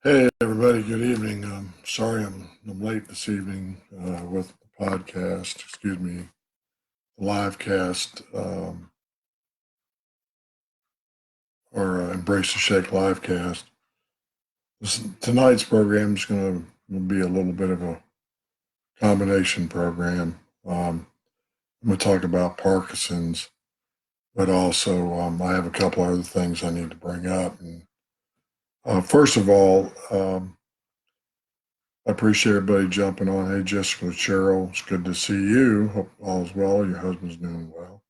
Hey everybody, good evening. Sorry I'm late this evening with the podcast. Excuse me, the live cast or Embrace the Shake live cast. Tonight's program is going to be a little bit of a combination program. I'm going to talk about Parkinson's, but also I have a couple other things I need to bring up. And first of all, I appreciate everybody jumping on. Hey, Jessica, Cheryl, it's good to see you. Hope all is well. Your husband's doing well.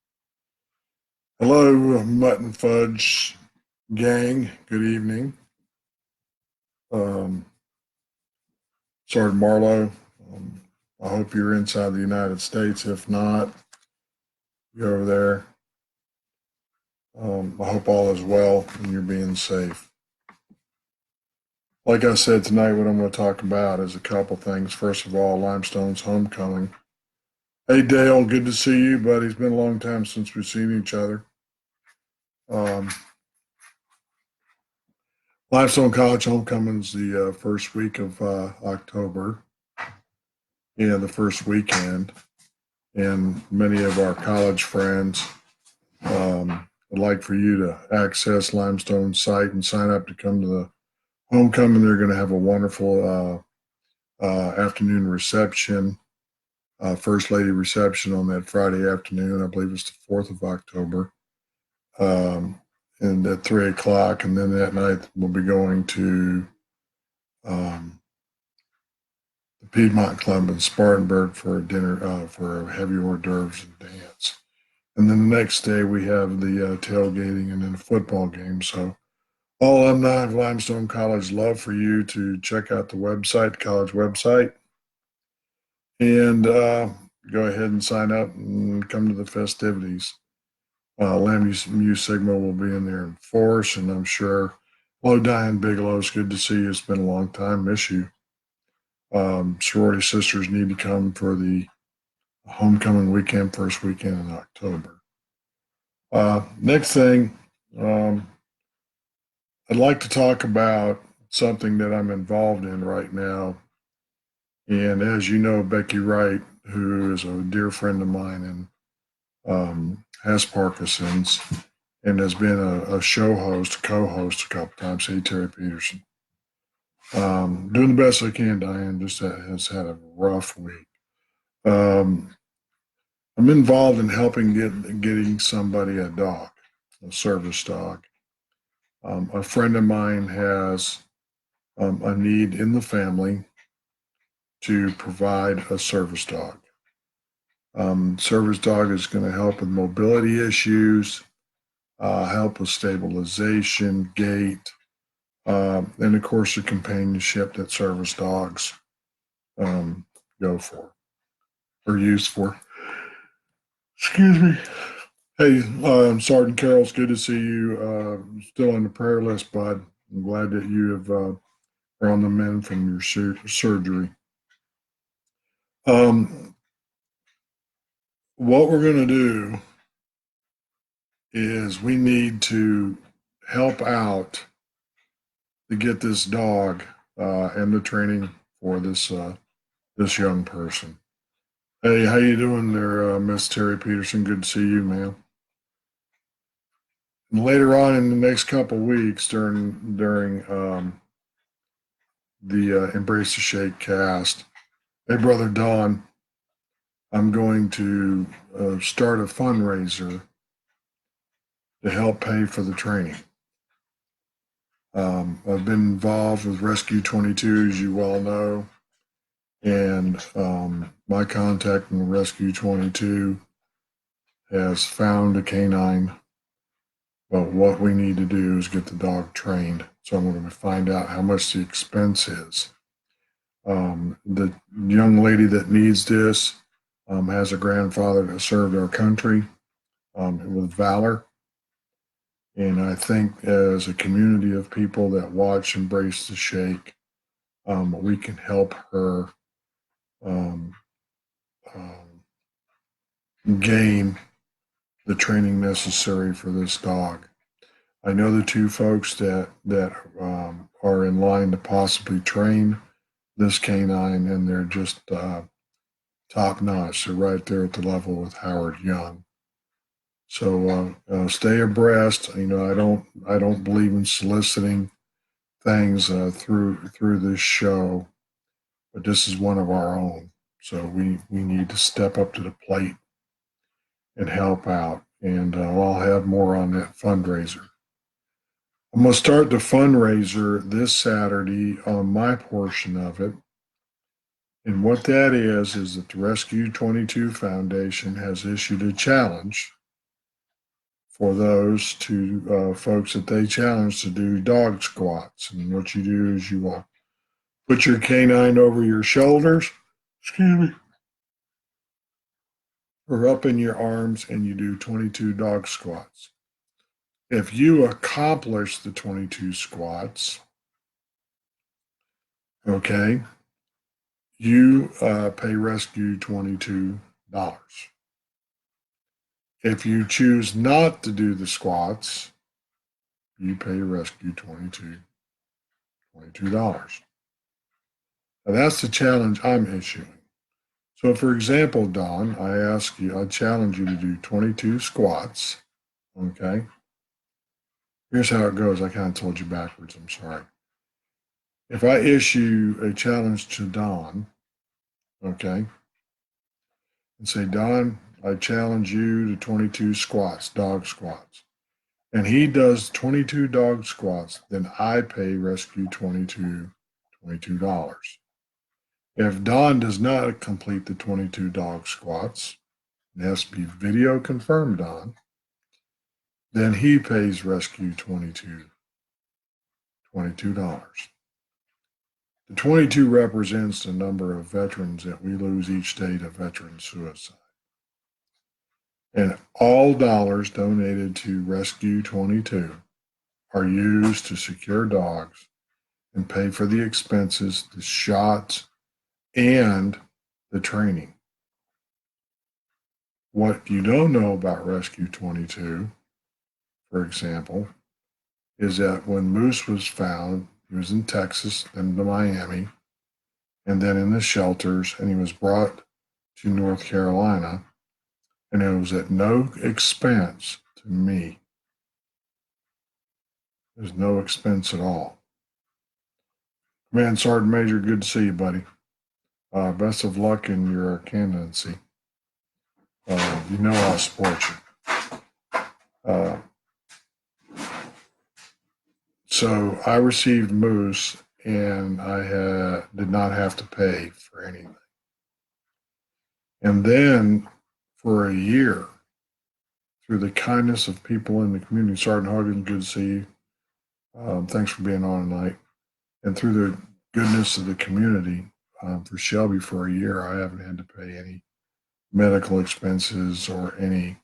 Hello, Mutton Fudge gang. Good evening. Um, Sergeant Marlowe, um, I hope you're inside the United States. If not, you're over there. I hope all is well and you're being safe. Like I said tonight, what I'm going to talk about is a couple things. First of all, Limestone's homecoming. Hey, Dale, good to see you, buddy. It's been a long time since we've seen each other. Um, Limestone College homecoming's the first week of October, the first weekend. And many of our college friends would like for you to access Limestone's site and sign up to come to the homecoming. They're going to have a wonderful afternoon reception, First Lady reception on that Friday afternoon. I believe it's the 4th of October. And at 3 o'clock, and then that night we'll be going to the Piedmont Club in Spartanburg for a dinner, for heavy hors d'oeuvres and dance. And then the next day we have the tailgating and then a football game. So all alumni of Limestone College, love for you to check out the website, the college website, and go ahead and sign up and come to the festivities. Lamb Mu Sigma will be in there in force, and I'm sure. Hello, Diane Bigelow. It's good to see you. It's been a long time. Miss you. Sorority sisters need to come for the homecoming weekend, first weekend in October. Next thing, I'd like to talk about something that I'm involved in right now. And as you know, Becky Wright, who is a dear friend of mine and has Parkinson's and has been a show host, co-host a couple times. Hey, Terry Peterson. Doing the best I can, Diane. Just has had a rough week. I'm involved in helping getting somebody a dog, a service dog. A friend of mine has a need in the family to provide a service dog. Service dog is going to help with mobility issues, help with stabilization, gait, and of course the companionship that service dogs go for or use for. Excuse me. Hey, Sergeant Carroll, it's good to see you. Still on the prayer list, bud. I'm glad that you have are on the mend from your surgery. What we're going to do is we need to help out to get this dog and the training for this young person. Hey, how you doing there, Miss Terry Peterson? Good to see you, man. And later on in the next couple weeks, during the Embrace the Shake cast, hey, brother Don, I'm going to start a fundraiser to help pay for the training. I've been involved with Rescue 22, as you well know, and my contact in Rescue 22 has found a canine. But what we need to do is get the dog trained. So I'm going to find out how much the expense is. The young lady that needs this has a grandfather that served our country with valor. And I think as a community of people that watch Embrace the Shake, we can help her um, gain the training necessary for this dog. I know the two folks that are in line to possibly train this canine, and they're just top notch. They're right there at the level with Howard Young. So stay abreast. I don't believe in soliciting things through this show, but this is one of our own. So we need to step up to the plate and help out. And I'll have more on that fundraiser. I'm going to start the fundraiser this Saturday on my portion of it. And what that is that the Rescue 22 Foundation has issued a challenge for those two folks that they challenge to do dog squats. And what you do is you put your canine over your shoulders, excuse me, or up in your arms, and you do 22 dog squats. If you accomplish the 22 squats, okay, you pay Rescue $22. If you choose not to do the squats, you pay Rescue $22. Now that's the challenge I'm issuing. So, for example, Don, I challenge you to do 22 squats. Okay. Here's how it goes. I kind of told you backwards. I'm sorry. If I issue a challenge to Don, okay, and say, Don, I challenge you to 22 squats, dog squats, and he does 22 dog squats, then I pay Rescue $22. If Don does not complete the 22 dog squats, it has to be video confirmed on, then he pays Rescue $22. The 22 represents the number of veterans that we lose each day to veteran suicide. And all dollars donated to Rescue 22 are used to secure dogs and pay for the expenses, the shots, and the training. What you don't know about Rescue 22, for example, is that when Moose was found, he was in Texas, then to Miami, and then in the shelters, and he was brought to North Carolina, and it was at no expense to me. There's no expense at all. Command Sergeant Major, good to see you, buddy. Best of luck in your candidacy. You know I'll support you. So I received Moose, and I did not have to pay for anything. And then for a year, through the kindness of people in the community, Sergeant Huggins, good to see you. Thanks for being on tonight. And through the goodness of the community, for Shelby, for a year, I haven't had to pay any medical expenses or any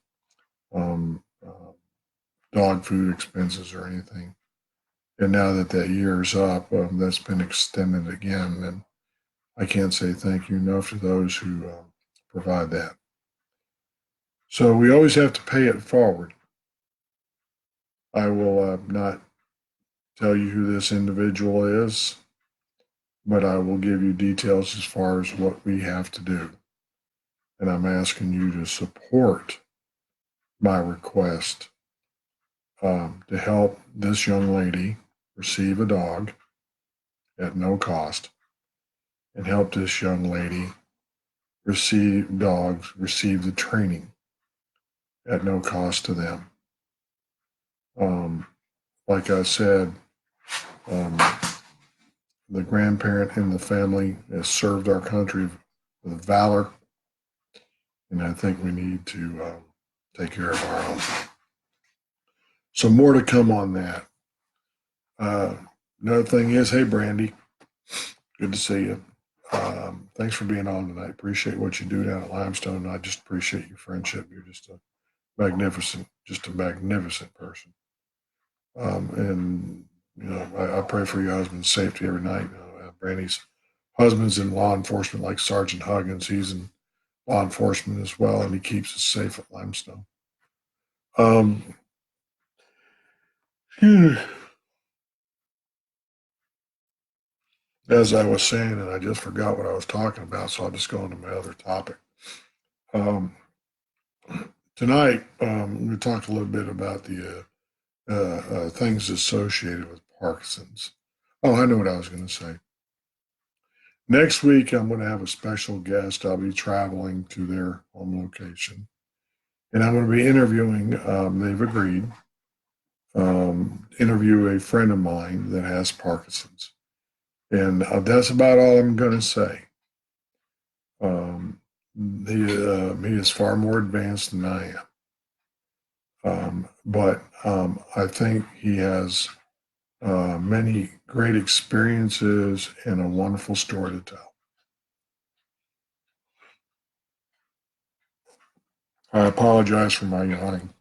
dog food expenses or anything. And now that that year's up, that's been extended again. And I can't say thank you enough to those who provide that. So we always have to pay it forward. I will not tell you who this individual is, but I will give you details as far as what we have to do. And I'm asking you to support my request to help this young lady receive a dog at no cost and help this young lady receive the training at no cost to them. Like I said, the grandparent in the family has served our country with valor, and I think we need to take care of our own. So more to come on that. Another thing is, hey, Brandy, good to see you. Thanks for being on tonight. Appreciate what you do down at Limestone. I just appreciate your friendship. You're just a magnificent person. And I pray for your husband's safety every night. Brandy's husband's in law enforcement, like Sergeant Huggins. He's in law enforcement as well, and he keeps us safe at Limestone. As I was saying, and I just forgot what I was talking about, so I'll just go on to my other topic. Um, Tonight, we talked a little bit about the things associated with Parkinson's. Oh, I know what I was going to say. Next week, I'm going to have a special guest. I'll be traveling to their home location, and I'm going to be interviewing. They've agreed interview a friend of mine that has Parkinson's, and that's about all I'm going to say. Um, he is far more advanced than I am. But I think he has many great experiences and a wonderful story to tell. I apologize for my yawning.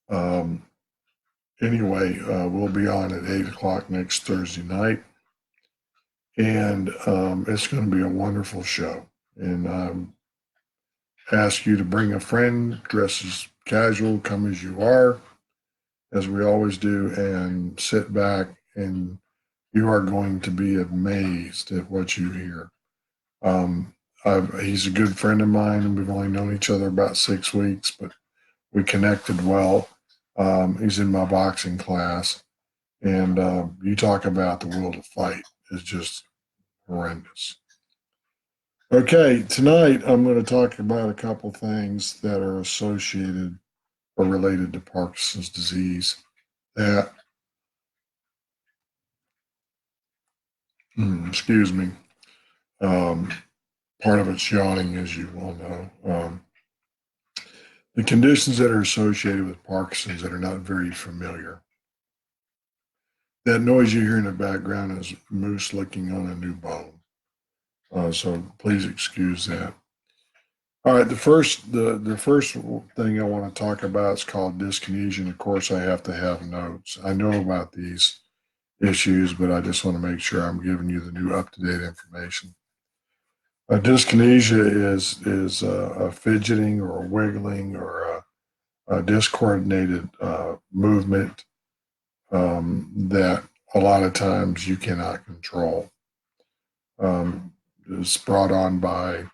Um, anyway, we'll be on at 8 o'clock next Thursday night, and it's going to be a wonderful show. And ask you to bring a friend, dress as casual, come as you are, as we always do, and sit back, and you are going to be amazed at what you hear. Um, he's a good friend of mine, and we've only known each other about 6 weeks, but we connected well. He's in my boxing class, and you talk about the will to fight is just horrendous. Okay, tonight I'm going to talk about a couple things that are associated or related to Parkinson's disease. That, excuse me, um, part of it's yawning, as you well know. The conditions that are associated with Parkinson's that are not very familiar. That noise you hear in the background is moose licking on a new bone. So please excuse that. All right, the first thing I want to talk about is called dyskinesia, and of course I have to have notes. I know about these issues, but I just want to make sure I'm giving you the new up to date information. Dyskinesia is a fidgeting or a wiggling or a discoordinated movement that a lot of times you cannot control. It's brought on by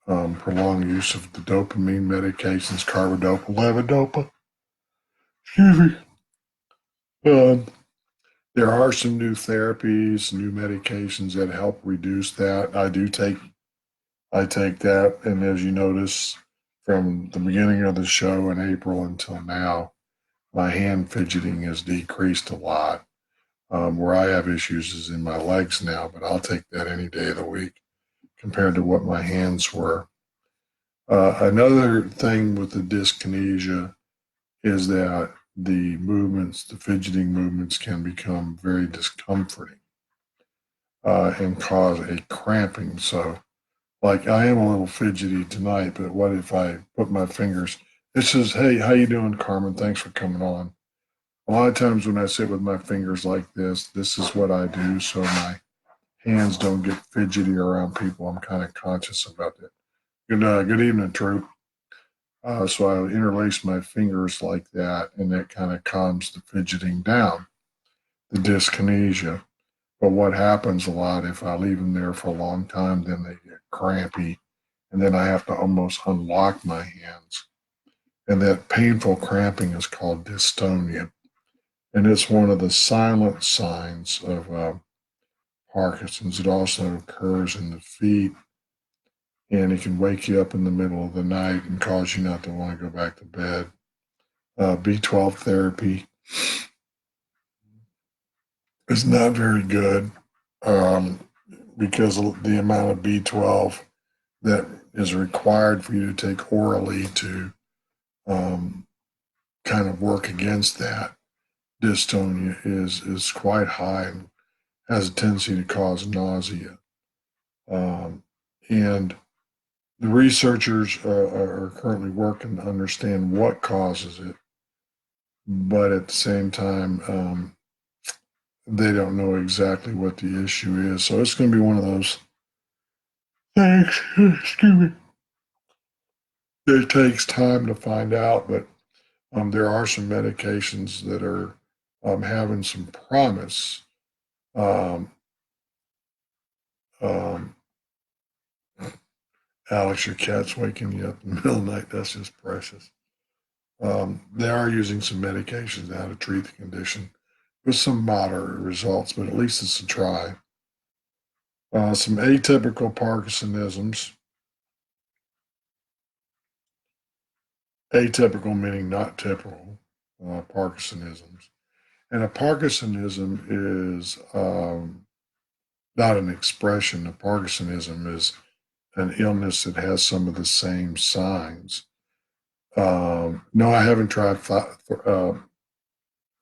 prolonged use of the dopamine medications, carbidopa, levodopa. Excuse me. Um, there are some new therapies, new medications that help reduce that. I take that, and as you notice, from the beginning of the show in April until now, my hand fidgeting has decreased a lot. Where I have issues is in my legs now, but I'll take that any day of the week compared to what my hands were. Another thing with the dyskinesia is that the fidgeting movements can become very discomforting and cause a cramping. So, like, I am a little fidgety tonight, but what if I put my fingers? This is, hey, how you doing, Carmen? Thanks for coming on. A lot of times when I sit with my fingers like this is what I do, so my hands don't get fidgety around people. I'm kind of conscious about that. Good evening, Troop. So I interlace my fingers like that, and that kind of calms the fidgeting down, the dyskinesia. But what happens a lot if I leave them there for a long time, then they get crampy, and then I have to almost unlock my hands. And that painful cramping is called dystonia. And it's one of the silent signs of Parkinson's. It also occurs in the feet, and it can wake you up in the middle of the night and cause you not to want to go back to bed. B12 therapy is not very good um, because of the amount of B12 that is required for you to take orally to um, kind of work against that dystonia is quite high and has a tendency to cause nausea. And the researchers are currently working to understand what causes it, but at the same time, they don't know exactly what the issue is. So it's going to be one of those things, excuse me, it takes time to find out, but There are some medications that are having some promise. Um, um, Alex, your cat's waking you up in the middle of the night. That's just precious. They are using some medications now to treat the condition with some moderate results, but at least it's a try. Some atypical Parkinsonisms, atypical meaning not typical Parkinsonisms. And a Parkinsonism is not an expression. A Parkinsonism is an illness that has some of the same signs. No, I haven't tried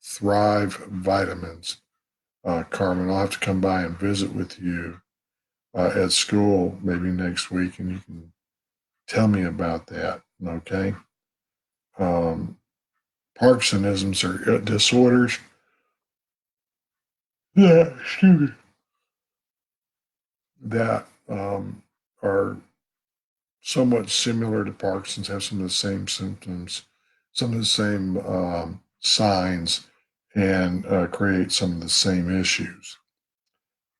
Thrive vitamins, Carmen. I'll have to come by and visit with you at school maybe next week, and you can tell me about that. Okay. Um, Parkinsonisms are disorders that, excuse me, that are somewhat similar to Parkinson's, have some of the same symptoms, some of the same signs, and create some of the same issues.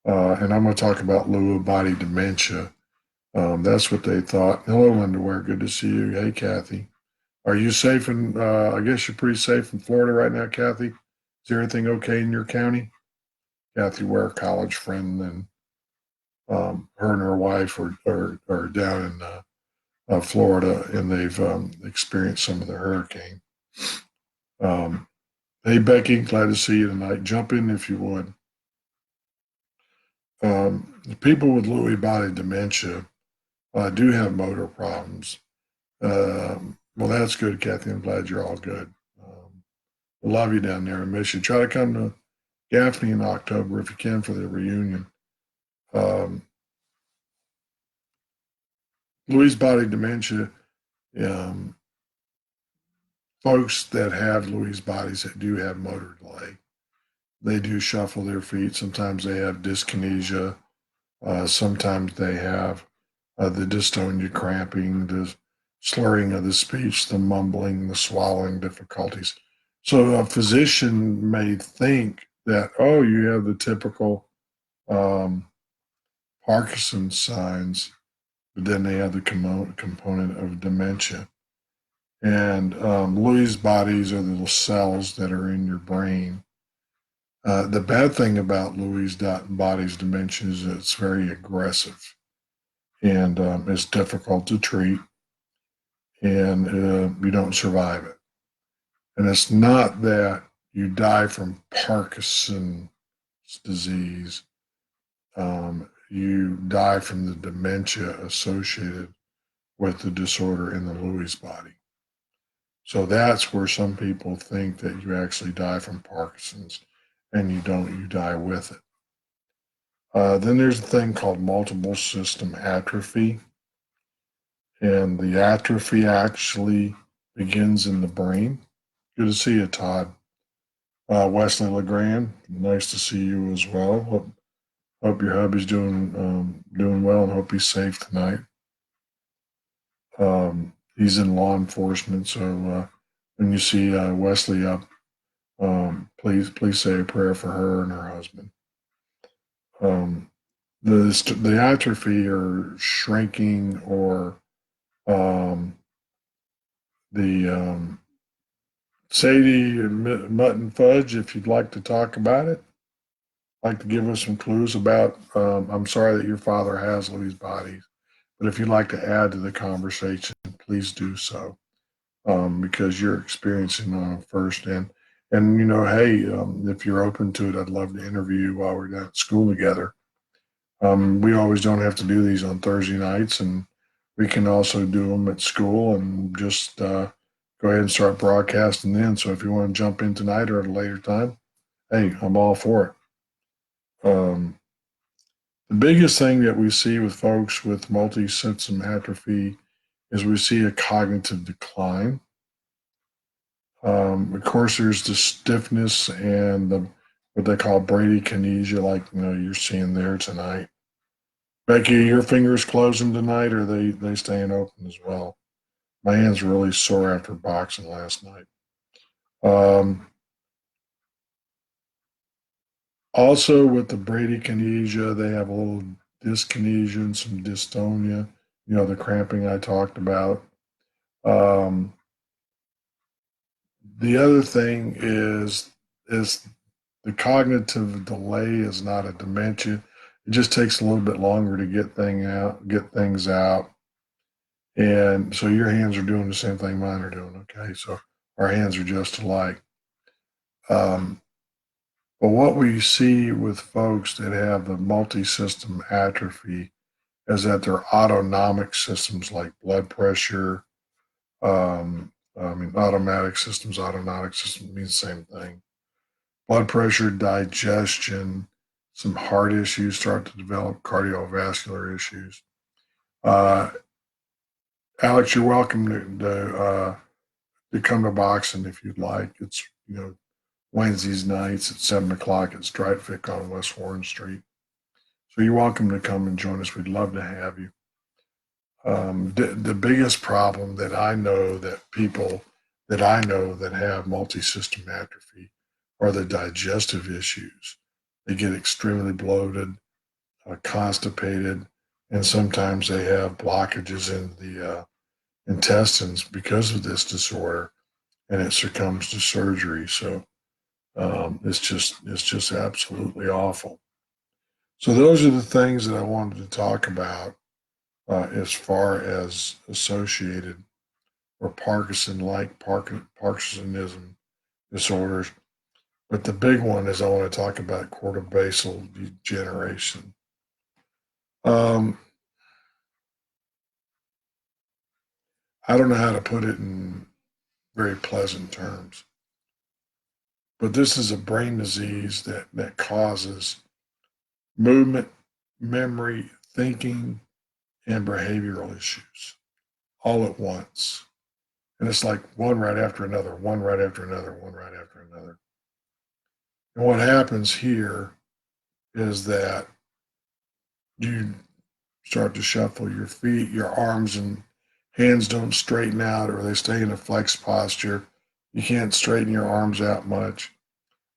And I'm going to talk about Lewy body dementia. That's what they thought. Hello, Underwear. Good to see you. Hey, Kathy. Are you safe in, I guess you're pretty safe in Florida right now, Kathy? Is everything okay in your county? Kathy Ware, college friend, and her and her wife are down in Florida, and they've experienced some of the hurricane. Um, hey, Becky, glad to see you tonight. Jump in if you would. People with Lewy body dementia do have motor problems. Well, that's good, Kathy. I'm glad you're all good. We love you down there. I miss you. Try to come to Gaffney in October if you can for the reunion. Um, Lewy body dementia, um, folks that have Lewy bodies that do have motor delay, they do shuffle their feet. Sometimes they have dyskinesia. Sometimes they have the dystonia cramping, the slurring of the speech, the mumbling, the swallowing difficulties. So a physician may think that, oh, you have the typical um, Parkinson's signs, but then they have the component of dementia. And Lewy bodies are the little cells that are in your brain. The bad thing about Lewy body's dementia is that it's very aggressive and it's difficult to treat, and you don't survive it. And it's not that you die from Parkinson's disease, you die from the dementia associated with the disorder in the Lewy body. So that's where some people think that you actually die from Parkinson's, and you don't, you die with it. Then there's a thing called multiple system atrophy, and the atrophy actually begins in the brain. Good to see you, Todd. Wesley LeGrand, nice to see you as well. Hope your hubby's doing well, and hope he's safe tonight. He's in law enforcement, so when you see Wesley up, please say a prayer for her and her husband. The atrophy or shrinking or um, the Sadie and Mutton Fudge, if you'd like to talk about it, like to give us some clues about. I'm sorry that your father has Lewy bodies, but if you'd like to add to the conversation, please do so, because you're experiencing first. And hey, if you're open to it, I'd love to interview you while we're down at school together. We always don't have to do these on Thursday nights, and we can also do them at school and just go ahead and start broadcasting then. So if you want to jump in tonight or at a later time, hey, I'm all for it. The biggest thing that we see with folks with multi-system atrophy is we see a cognitive decline. Of course, there's the stiffness and what they call bradykinesia, like you're seeing there tonight. Becky, are your fingers closing tonight, or are they staying open as well? My hands were really sore after boxing last night. Um, Also, with the bradykinesia, they have a little dyskinesia and some dystonia, the cramping I talked about. Um, the other thing is the cognitive delay is not a dementia. It just takes a little bit longer to get things out. And so your hands are doing the same thing mine are doing. Okay. So our hands are just alike. Um, but what we see with folks that have the multi-system atrophy is that their autonomic systems like blood pressure, automatic systems, autonomic systems means the same thing. Blood pressure, digestion, some heart issues start to develop, cardiovascular issues. Uh, Alex, you're welcome to come to boxing if you'd like. It's Wednesdays nights at 7 o'clock at Stripefik on West Warren Street. So you're welcome to come and join us. We'd love to have you. The biggest problem that I know that people that I know that have multi-system atrophy are the digestive issues. They get extremely bloated, constipated, and sometimes they have blockages in the intestines because of this disorder, and it succumbs to surgery. So it's just absolutely awful. So those are the things that I wanted to talk about as far as associated or Parkinson-like Parkinsonism disorders. But the big one is I want to talk about corticobasal degeneration. Um, I don't know how to put it in very pleasant terms, but this is a brain disease that causes movement, memory, thinking, and behavioral issues all at once. And it's like one right after another, one right after another, one right after another. And what happens here is that you start to shuffle your feet, your arms and hands don't straighten out or they stay in a flex posture. You can't straighten your arms out much.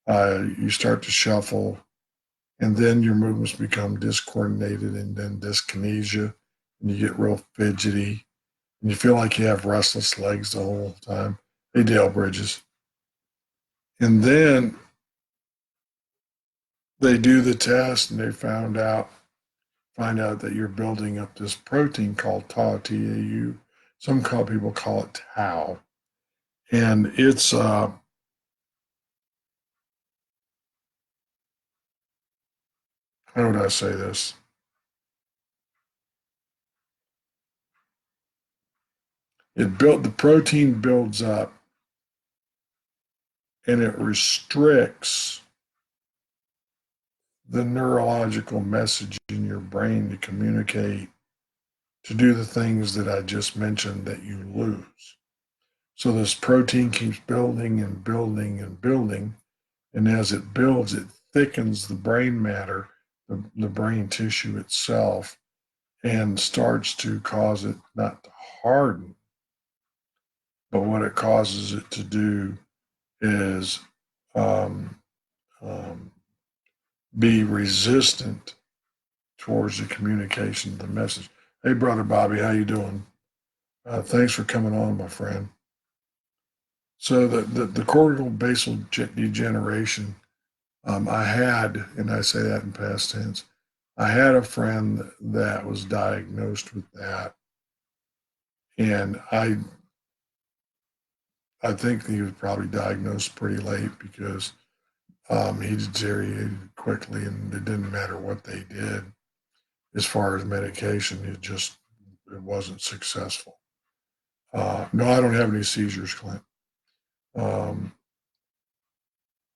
You start to shuffle, and then your movements become discoordinated and then dyskinesia, and you get real fidgety, and you feel like you have restless legs the whole time. Hey, Dale Bridges. And then they do the test and they find out that you're building up this protein called tau, T-A-U. Some people call it tau. And it's, how would I say this? The protein builds up and it restricts the neurological message in your brain to communicate, to do the things that I just mentioned that you lose. So this protein keeps building and building and building. And as it builds, it thickens the brain matter, the brain tissue itself, and starts to cause it not to harden, but what it causes it to do is um, um, be resistant towards the communication of the message. Hey, brother Bobby, how you doing? Thanks for coming on, my friend. So the cortical basal degeneration, I had, and I say that in past tense, I had a friend that was diagnosed with that, and I think he was probably diagnosed pretty late because he deteriorated quickly, and it didn't matter what they did as far as medication. It wasn't successful. No, I don't have any seizures, Clint. Um,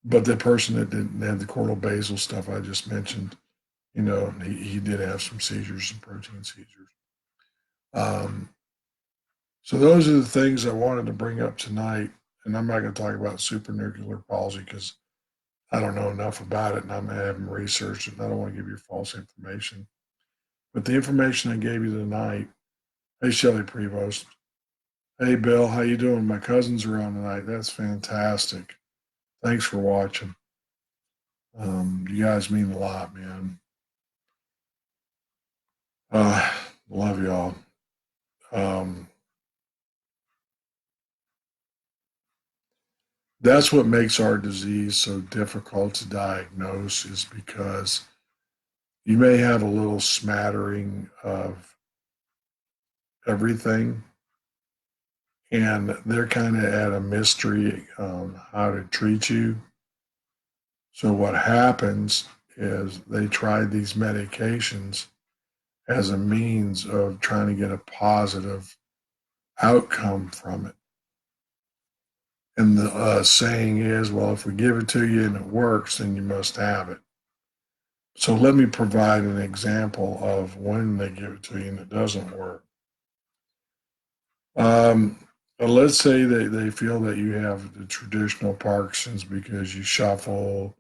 but the person that didn't have the cortical basal stuff I just mentioned, he did have some seizures, some protein seizures. Um, so those are the things I wanted to bring up tonight. And I'm not going to talk about supranuclear palsy because I don't know enough about it and I haven't researched it and I don't want to give you false information. But the information I gave you tonight, hey, Shelley Prevost. Hey Bill, how you doing? My cousins are on tonight. That's fantastic. Thanks for watching. You guys mean a lot, man. Uh, love y'all. Um, that's what makes our disease so difficult to diagnose is because you may have a little smattering of everything, and they're kind of at a mystery how to treat you. So what happens is they try these medications as a means of trying to get a positive outcome from it. And the saying is, well, if we give it to you and it works, then you must have it. So let me provide an example of when they give it to you and it doesn't work. Um, let's say they feel that you have the traditional Parkinson's because you shuffle,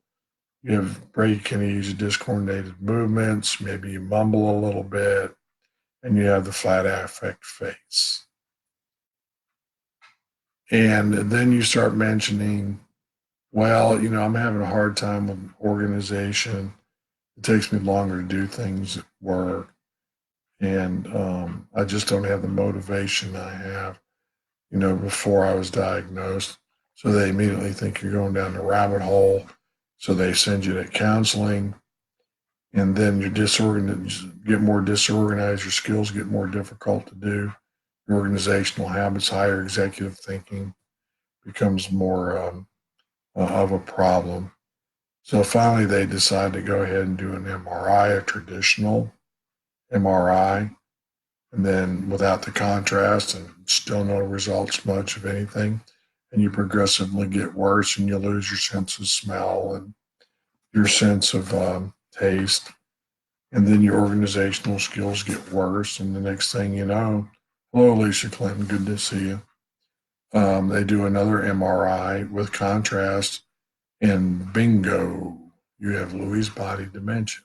you have bradykinesia, discoordinated movements, maybe you mumble a little bit, and you have the flat affect face. And then you start mentioning, well, I'm having a hard time with organization. It takes me longer to do things at work. And I just don't have the motivation I have, before I was diagnosed. So they immediately think you're going down the rabbit hole. So they send you to counseling. And then you're disorganized, get more disorganized, your skills get more difficult to do. Your organizational habits, higher executive thinking becomes more of a problem. So finally, they decided to go ahead and do an MRI, a traditional MRI, and then without the contrast, and still no results much of anything. And you progressively get worse, and you lose your sense of smell and your sense of taste. And then your organizational skills get worse. And the next thing you know, hello, Alicia Clinton, good to see you. They do another MRI with contrast, and bingo, you have Lewy body dementia.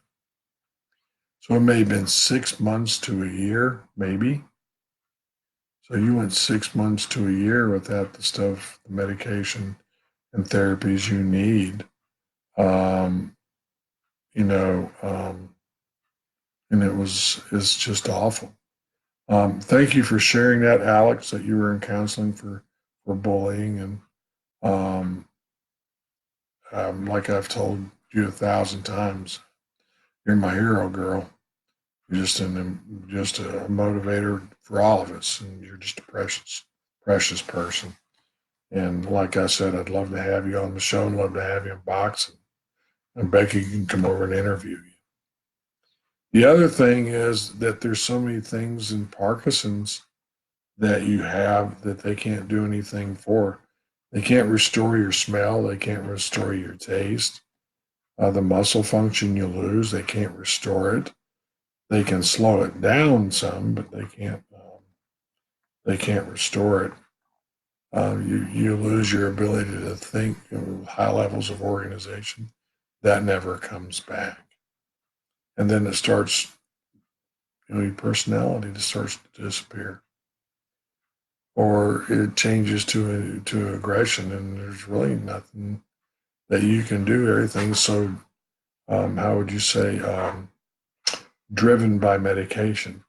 So it may have been 6 months to a year, maybe. So you went 6 months to a year without the stuff, the medication and therapies you need. Um, you know, and it's just awful. Thank you for sharing that, Alex, that you were in counseling for bullying. And um, like I've told you 1,000 times, you're my hero, girl. You're just a motivator for all of us, and you're just a precious person. And like I said, I'd love to have you on the show. I'd love to have you in boxing, and Becky can come over and interview you. The other thing is that there's so many things in Parkinson's that you have that they can't do anything for. They can't restore your smell. They can't restore your taste. The muscle function you lose, they can't restore it. They can slow it down some, but they can't restore it. You lose your ability to think, high levels of organization. That never comes back, and then it starts. Your personality just starts to disappear, or it changes to aggression, and there's really nothing that you can do. Everything's so how would you say driven by medication.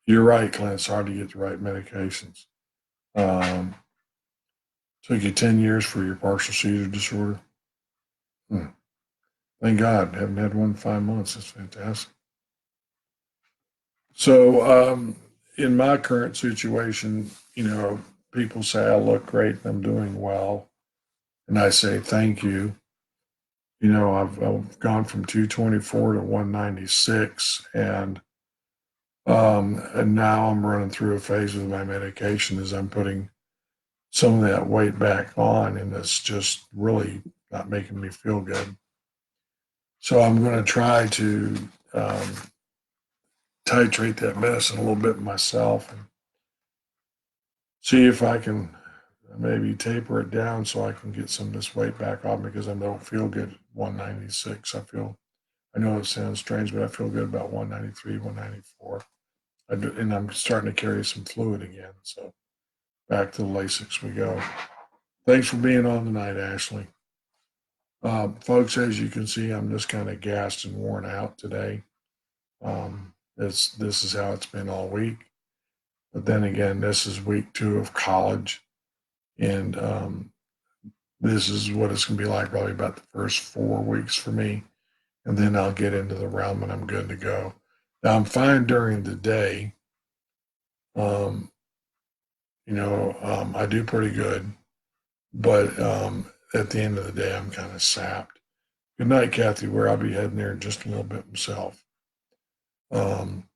You're right, Clint. It's hard to get the right medications. Um, Took you 10 years for your partial seizure disorder. Hmm. Thank God. Haven't had one in 5 months. That's fantastic. So, in my current situation, people say I look great and I'm doing well. And I say, thank you. I've gone from 224 to 196. And now I'm running through a phase with my medication as I'm putting some of that weight back on. And it's just really not making me feel good. So I'm going to try to titrate that medicine a little bit myself and see if I can maybe taper it down so I can get some of this weight back off because I don't feel good at 196. I know it sounds strange, but I feel good about 193, 194. And I'm starting to carry some fluid again. So back to the LASIX we go. Thanks for being on tonight, Ashley. Folks, as you can see, I'm just kind of gassed and worn out today. This is how it's been all week. But then again, this is week 2 of college, and this is what it's going to be like probably about the first 4 weeks for me, and then I'll get into the realm and I'm good to go. Now I'm fine during the day. Um, I do pretty good, but at the end of the day, I'm kind of sapped. Good night, Kathy. Where I'll be heading there in just a little bit myself. Um,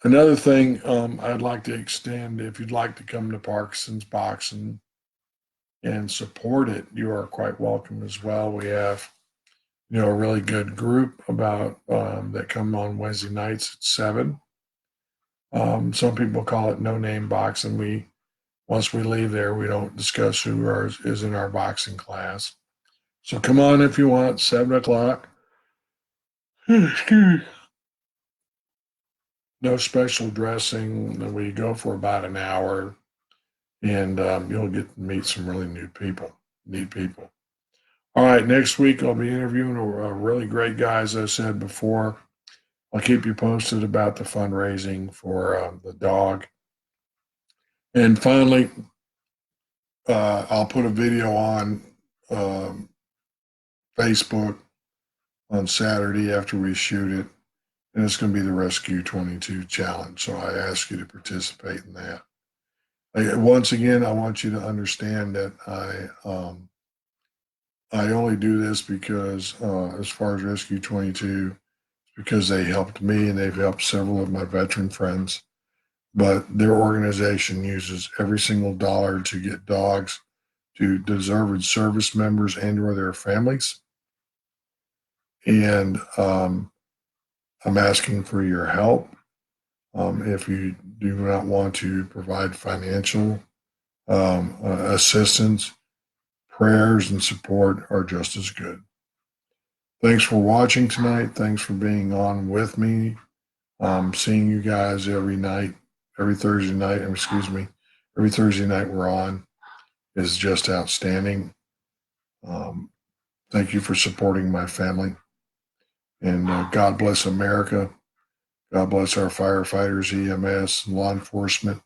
Another thing I'd like to extend, if you'd like to come to Parkinson's Boxing and support it, you are quite welcome as well. We have, a really good group about that come on Wednesday nights at 7. Some people call it no name boxing. Once we leave there, we don't discuss who is in our boxing class. So come on if you want, 7 o'clock. No special dressing. We go for about an hour, and you'll get to meet some really neat people. All right, next week I'll be interviewing a really great guy, as I said before. I'll keep you posted about the fundraising for the dog. And finally, I'll put a video on um, Facebook on Saturday after we shoot it, and it's going to be the Rescue 22 Challenge. So I ask you to participate in that. Once again, I want you to understand that I only do this because, as far as Rescue 22, because they helped me and they've helped several of my veteran friends. But their organization uses every single dollar to get dogs to deserved service members and/or their families. And I'm asking for your help. If you do not want to provide financial assistance, prayers and support are just as good. Thanks for watching tonight. Thanks for being on with me. Seeing you guys every night, every Thursday night, excuse me, every Thursday night we're on is just outstanding. Um, Thank you for supporting my family. And God bless America. God bless our firefighters, EMS, and law enforcement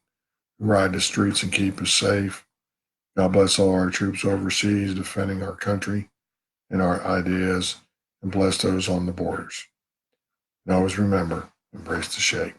who ride the streets and keep us safe. God bless all our troops overseas defending our country and our ideas, and bless those on the borders. And always remember, embrace the shake.